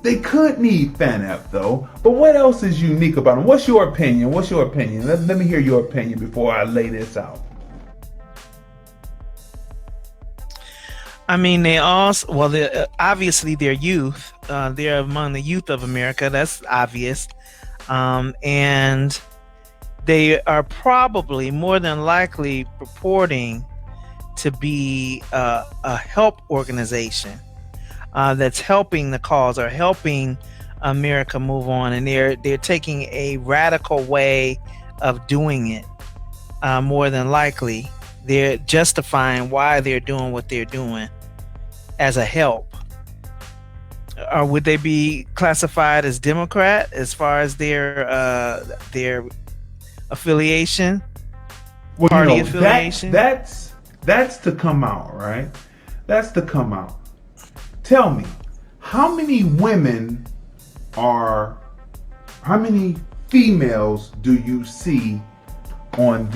They could need FANAP though. But what else is unique about them? What's your opinion? Let me hear your opinion before I lay this out. I mean, they also, well, obviously they're youth. They're among the youth of America. That's obvious. And they are probably more than likely purporting to be a help organization that's helping the cause or helping America move on. And they're taking a radical way of doing it. More than likely, they're justifying why they're doing what they're doing as a help. Or would they be classified as Democrat as far as their affiliation? Well, party affiliation? That's to come out, right? That's to come out. Tell me, how many females do you see on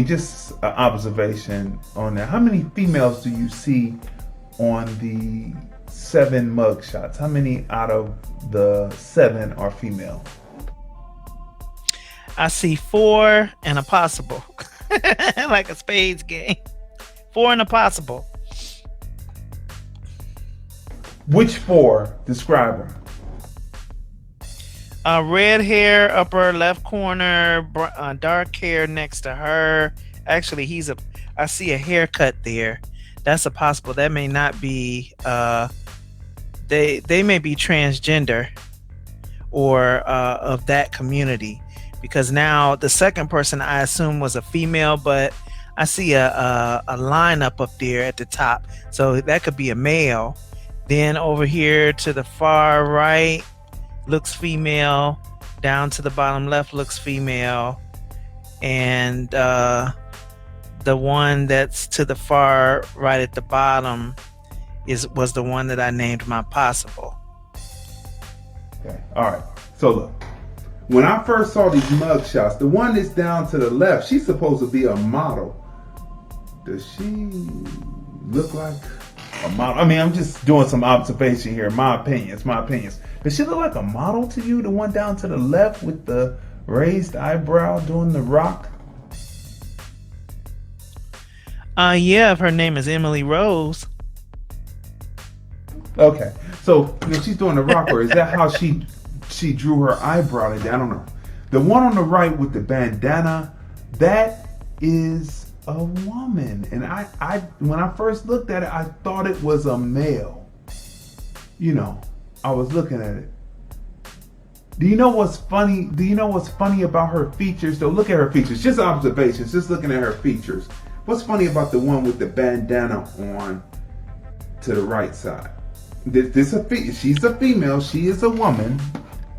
just an observation on that. How many females do you see on the 7 mugshots? How many out of the 7 are female? I see 4 and a possible. Like a spades game. 4 and a possible. Which 4? Describe them. Red hair, upper left corner, dark hair next to her. Actually, I see a haircut there. That's a possible. That may not be, they may be transgender or of that community, because now the second person I assume was a female, but I see a lineup up there at the top. So that could be a male. Then over here to the far right looks female. Down to the bottom left looks female. And the one that's to the far right at the bottom was the one that I named my possible. Okay. All right. So look, when I first saw these mugshots, the one that's down to the left, she's supposed to be a model. Does she look like a model? I mean, I'm just doing some observation here. My opinions. Does she look like a model to you? The one down to the left with the raised eyebrow doing the rock? Yeah, if her name is Emily Rose. Okay, so when she's doing the rock, or is that how she drew her eyebrow? I don't know. The one on the right with the bandana, that is a woman, and I when I first looked at it, I thought it was a male. You know, I was looking at it. Do you know what's funny? Do you know what's funny about her features? Though, look at her features. Just observations. Just looking at her features. What's funny about the one with the bandana on to the right side? She's a female. She is a woman.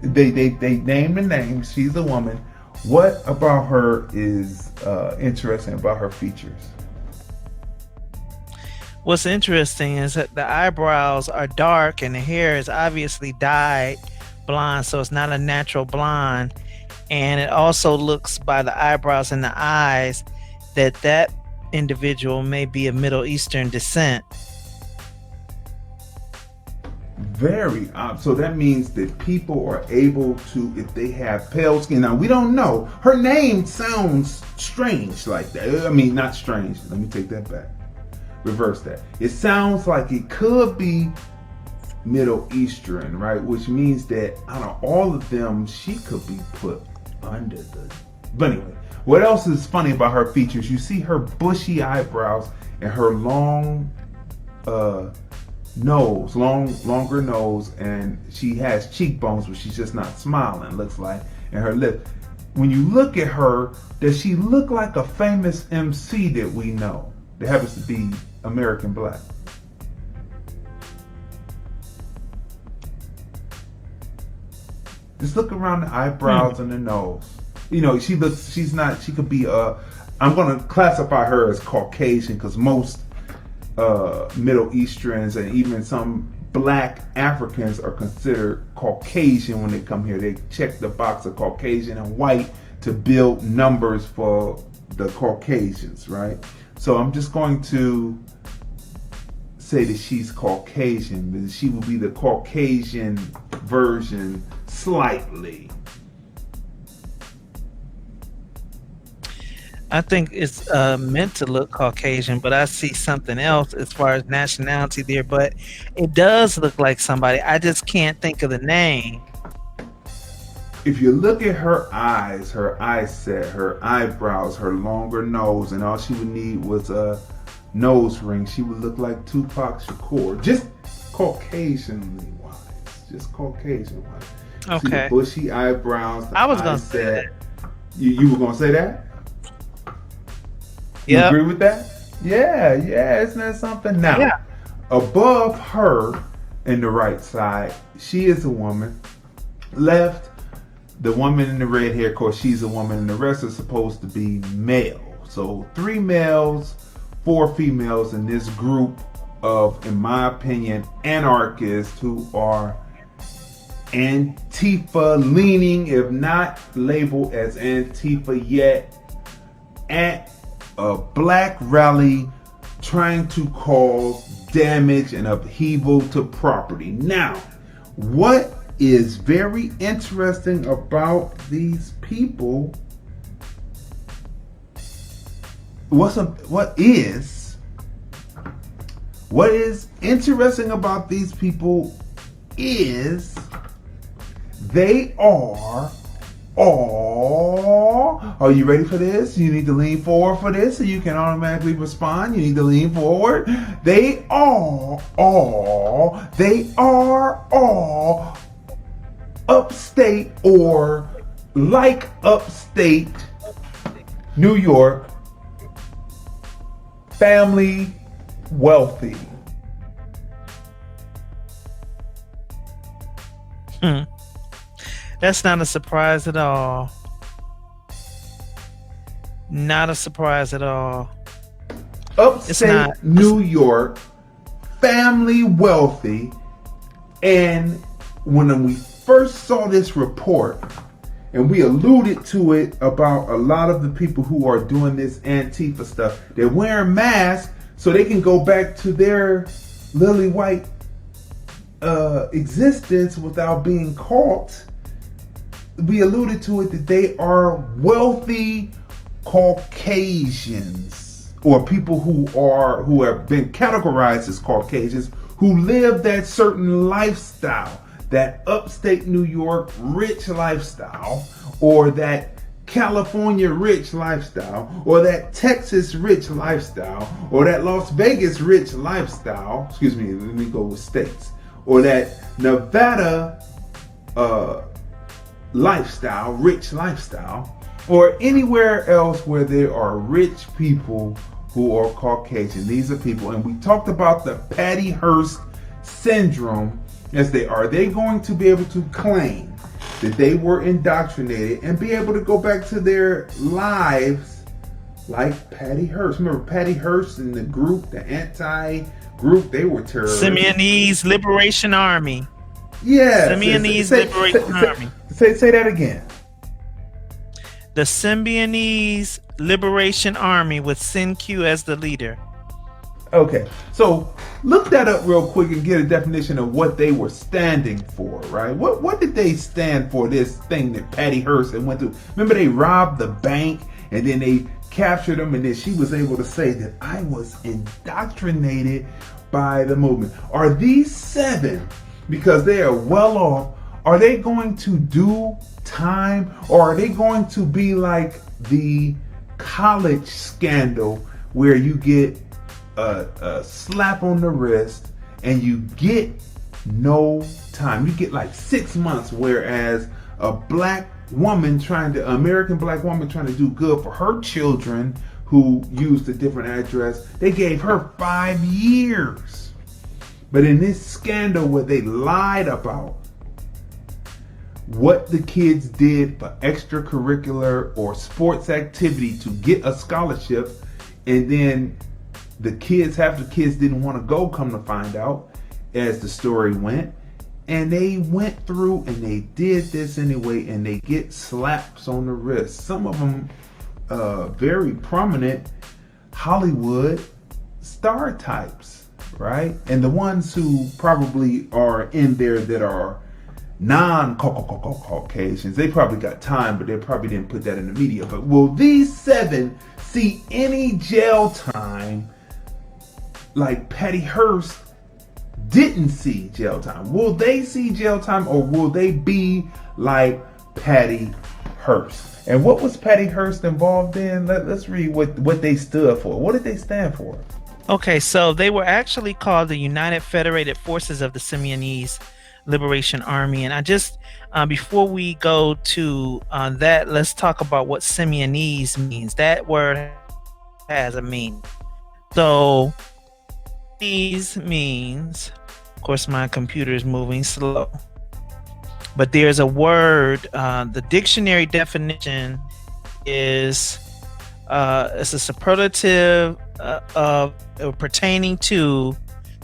They name the name. She's a woman. What about her is interesting about her features? What's interesting is that the eyebrows are dark and the hair is obviously dyed blonde, so it's not a natural blonde. And it also looks by the eyebrows and the eyes that individual may be of Middle Eastern descent. Very odd. So that means that people are able to, if they have pale skin. Now, we don't know. Her name sounds strange like that. I mean, not strange. Let me take that back. Reverse that. It sounds like it could be Middle Eastern, right? Which means that out of all of them, she could be put under the... But anyway, what else is funny about her features? You see her bushy eyebrows and her long nose, longer nose, and she has cheekbones, but she's just not smiling, looks like, and her lip. When you look at her, does she look like a famous MC that we know that happens to be American black? Just look around the eyebrows and the nose. You know, she could be I'm going to classify her as Caucasian, because most Middle Easterns and even some black Africans are considered Caucasian when they come here. They check the box of Caucasian and white to build numbers for the Caucasians, right? So I'm just going to say that she's Caucasian. She will be the Caucasian version slightly. I think it's meant to look Caucasian, but I see something else as far as nationality there. But it does look like somebody. I just can't think of the name. If you look at her eye set, her eyebrows, her longer nose, and all she would need was a nose ring, she would look like Tupac Shakur. Just Caucasianly wise. Just Caucasian wise. Okay. See the bushy eyebrows. I was going to say that. You were going to say that? You Yep. agree with that? Yeah, isn't that something? Now, Yeah. above her in the right side, she is a woman. Left, the woman in the red hair, of course, she's a woman, and the rest are supposed to be male. So 3 males, 4 females in this group of, in my opinion, anarchists who are Antifa leaning, if not labeled as Antifa yet, at a black rally trying to cause damage and upheaval to property. Now, what is very interesting about these people, what is interesting about these people is they are you ready for this? You need to lean forward for this so you can automatically respond. You need to lean forward. They are all upstate or like upstate New York, family wealthy. That's not a surprise at all. Not a surprise at all. Upstate New York, family wealthy. And when we first saw this report, and we alluded to it about a lot of the people who are doing this Antifa stuff, they're wearing masks so they can go back to their lily white existence without being caught. We alluded to it that they are wealthy Caucasians, or people who have been categorized as Caucasians, who live that certain lifestyle, that upstate New York rich lifestyle, or that California rich lifestyle, or that Texas rich lifestyle, or that Las Vegas rich lifestyle. Excuse me, let me go with states. Or that Nevada lifestyle, rich lifestyle, or anywhere else where there are rich people who are Caucasian. These are people, and we talked about the Patty Hearst syndrome. As are they going to be able to claim that they were indoctrinated and be able to go back to their lives like Patty Hearst? Remember Patty Hearst and the group, the anti-group, they were terrorists. Symbionese Liberation Army. Yeah. Symbionese Liberation Army. Say that again. The Symbionese Liberation Army with Sin Q as the leader. Okay, so look that up real quick and get a definition of what they were standing for, right? What did they stand for, this thing that Patty Hearst went through? Remember they robbed the bank and then they captured him, and then she was able to say that I was indoctrinated by the movement. Are these 7, because they are well off, are they going to do time, or are they going to be like the college scandal where you get a slap on the wrist and you get no time? You get like 6 months, whereas a American black woman trying to do good for her children who used a different address, they gave her 5 years. But in this scandal where they lied about what the kids did for extracurricular or sports activity to get a scholarship, and then half the kids didn't want to go, come to find out, as the story went, and they went through and they did this anyway, and they get slaps on the wrist. Some of them very prominent Hollywood star types, right? And the ones who probably are in there that are non-Caucasians. They probably got time, but they probably didn't put that in the media. But will these 7 see any jail time like Patty Hearst didn't see jail time? Will they see jail time, or will they be like Patty Hearst? And what was Patty Hearst involved in? Let's read what they stood for. What did they stand for? Okay, so they were actually called the United Federated Forces of the Symbionese Liberation Army. And I just, before we go to that, let's talk about what Symbionese means. That word has a meaning. So, these means, of course, my computer is moving slow, but there's a word, the dictionary definition is it's a superlative of pertaining to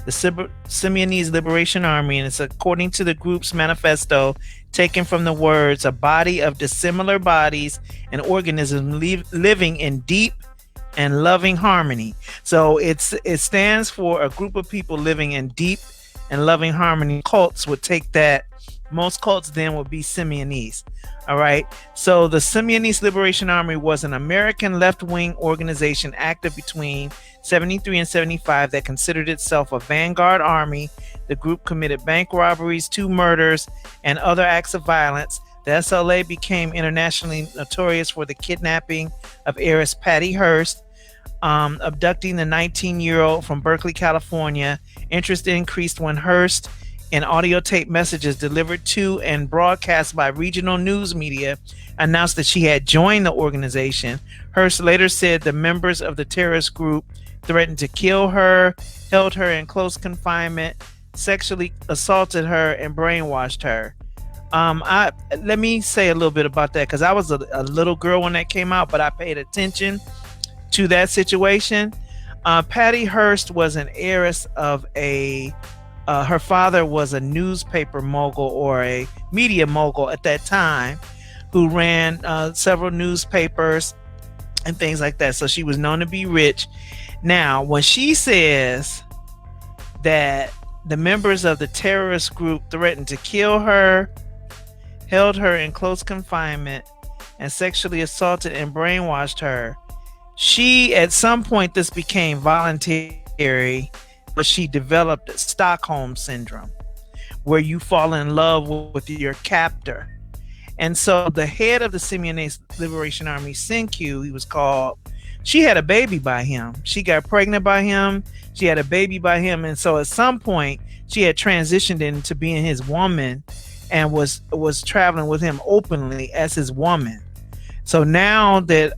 the Symbionese Liberation Army, and it's according to the group's manifesto, taken from the words "a body of dissimilar bodies and organisms living in deep and loving harmony." So it stands for a group of people living in deep and loving harmony. Cults would take that. Most cults then would be Symbionese. All right. So the Symbionese Liberation Army was an American left-wing organization active between 73 and 75 that considered itself a vanguard army. The group committed bank robberies, 2 murders, and other acts of violence. The SLA became internationally notorious for the kidnapping of heiress Patty Hearst, abducting the 19-year-old from Berkeley, California. Interest increased when Hearst, in audio tape messages delivered to and broadcast by regional news media, announced that she had joined the organization. Hearst later said the members of the terrorist group threatened to kill her, held her in close confinement, sexually assaulted her, and brainwashed her. Let me say a little bit about that, because I was a little girl when that came out, but I paid attention to that situation. Patty Hearst was an heiress of her father was a newspaper mogul, or a media mogul at that time, who ran several newspapers and things like that. So she was known to be rich. Now, when she says that the members of the terrorist group threatened to kill her, held her in close confinement, and sexually assaulted and brainwashed her, at some point, this became voluntary, but she developed Stockholm syndrome, where you fall in love with your captor. And so the head of the Symbionese Liberation Army, Sinkyu, he was called, she had a baby by him. She got pregnant by him. She had a baby by him. And so at some point, she had transitioned into being his woman and was traveling with him openly as his woman. So now that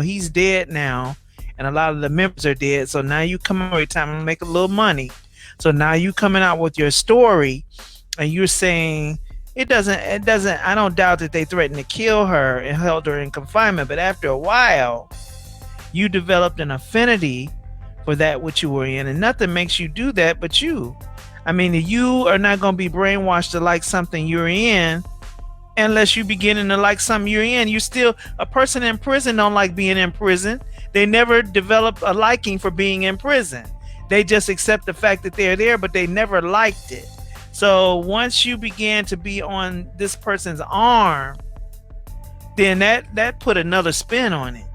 he's dead now, and a lot of the members are dead. So now you come every time and make a little money. So now you coming out with your story, and you're saying it doesn't. I don't doubt that they threatened to kill her and held her in confinement. But after a while, you developed an affinity for that which you were in, and nothing makes you do that but you. I mean, you are not going to be brainwashed to like something you're in, unless you beginning to like something you're in. You still, a person in prison don't like being in prison. They never develop a liking for being in prison. They just accept the fact that they're there, but they never liked it. So once you began to be on this person's arm, then that put another spin on it.